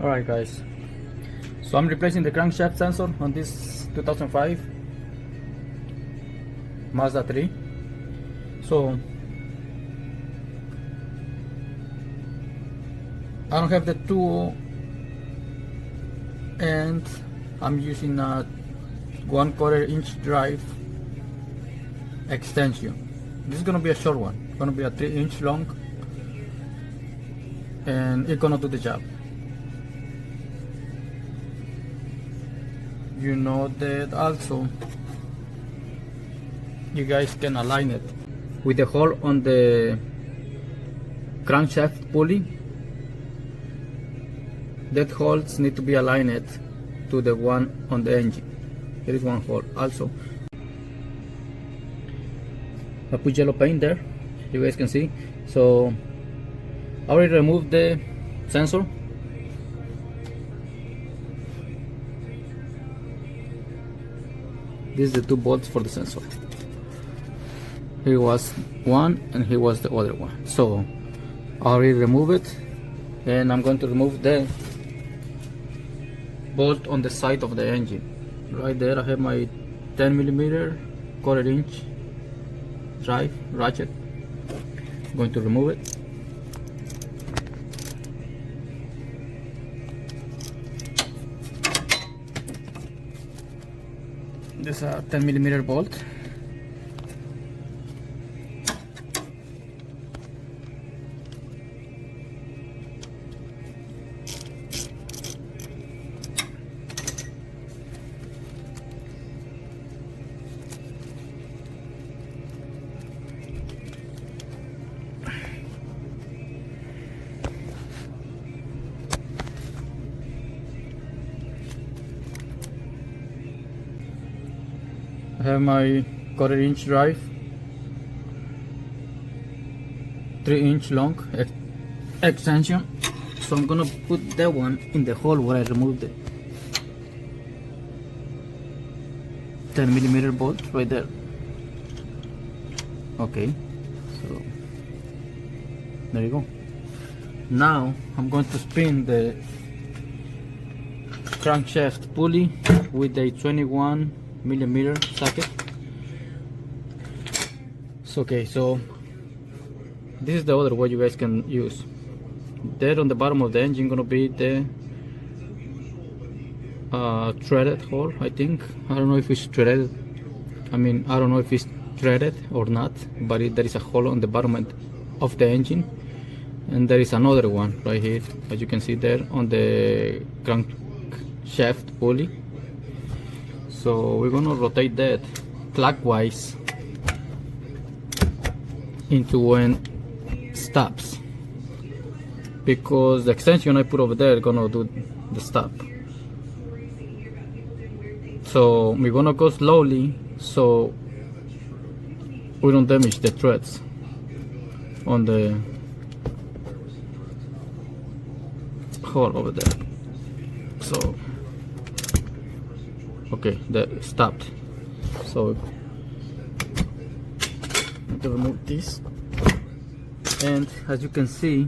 Alright guys, so I'm replacing the crankshaft sensor on this 2005 Mazda 3. So I don't have the tool and I'm using a 1/4 inch drive extension. This is gonna be a short one, gonna be a 3-inch long, and it's gonna do the job. You know that also you guys can align it with the hole on the crankshaft pulley. That holes need to be aligned to the one on the engine. There is one hole also. I put yellow paint there, you guys can see. So I already removed the sensor. These are the two bolts for the sensor. Here was one and here was the other one. So I already removed it, and I'm going to remove the bolt on the side of the engine. Right there I have my 10mm 1/4 inch drive ratchet. I'm going to remove it. This is a 10mm bolt. I have my 1/4 inch drive, 3-inch long extension. So I'm gonna put that one in the hole where I removed the 10mm bolt right there. Okay, so there you go. Now I'm going to spin the crankshaft pulley with a 21mm socket. So, okay, so this is the other way you guys can use. There on the bottom of the engine gonna be the threaded hole, I think. I don't know if it's threaded. I don't know if it's threaded or not, but there is a hole on the bottom of the engine, and there is another one right here, as you can see there on the crankshaft pulley. So we're gonna rotate that clockwise into when it stops, because the extension I put over there is gonna do the stop. So we're gonna go slowly so we don't damage the threads on the hole over there. So okay, that stopped. So to remove this, and as you can see,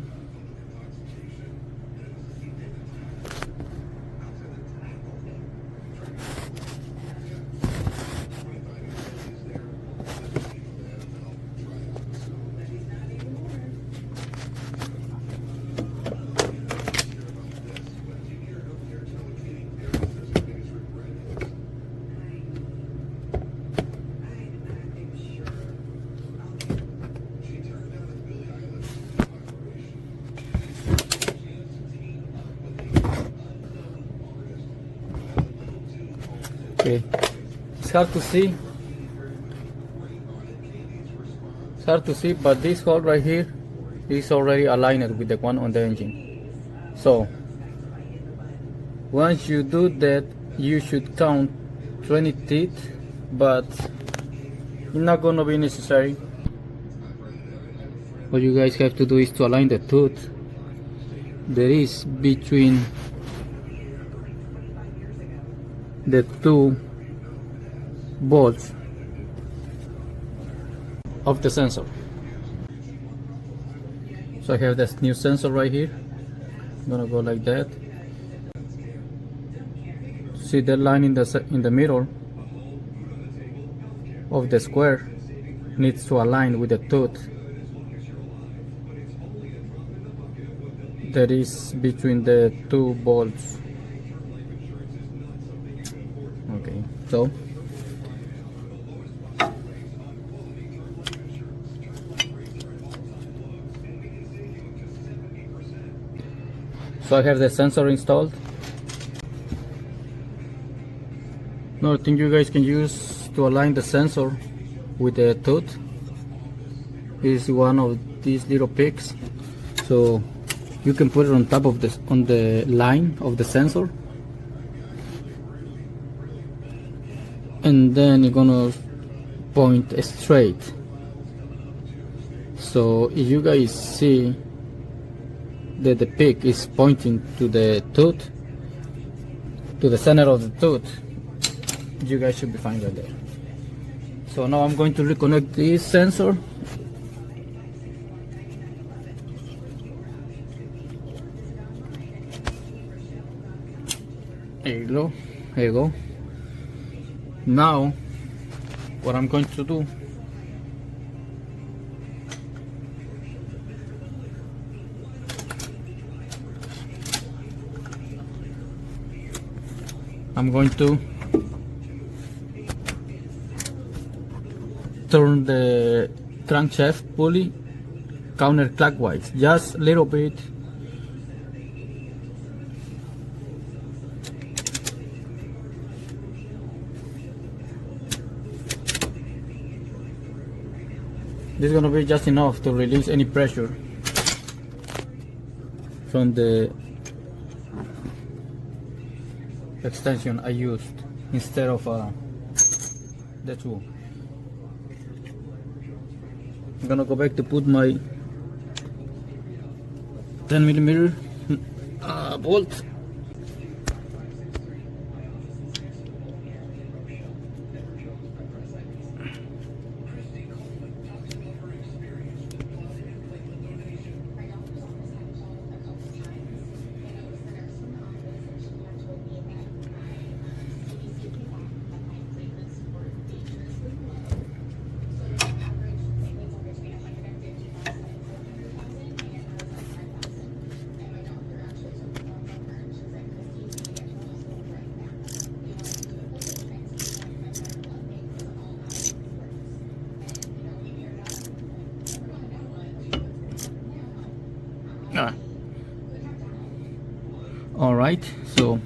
okay, it's hard to see. It's hard to see, but this hole right here is already aligned with the one on the engine. So once you do that, you should count 20 teeth, but it's not gonna be necessary. What you guys have to do is to align the tooth there is between the two bolts of the sensor. So I have this new sensor right here. I'm gonna go like that, See the line in the middle of the square needs to align with the tooth that is between the two bolts. Okay, so I have the sensor installed. Another thing you guys can use to align the sensor with the tooth is one of these little picks. So you can put it on top of this, on the line of the sensor, and then you're gonna point straight. So if you guys see that the pick is pointing to the tooth, to the center of the tooth, you guys should be fine right there. So now I'm going to reconnect this sensor. There you go, there you go. Now what I'm going to do, I'm going to turn the crankshaft pulley counterclockwise, just a little bit. This is going to be just enough to release any pressure from the extension I used instead of the tool. I'm gonna go back to put my 10mm bolt. Alright, so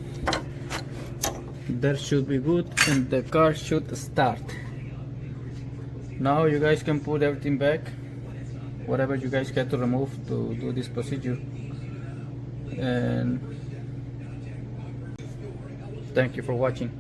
that should be good and the car should start. Now you guys can put everything back, whatever you guys get to remove to do this procedure. And thank you for watching.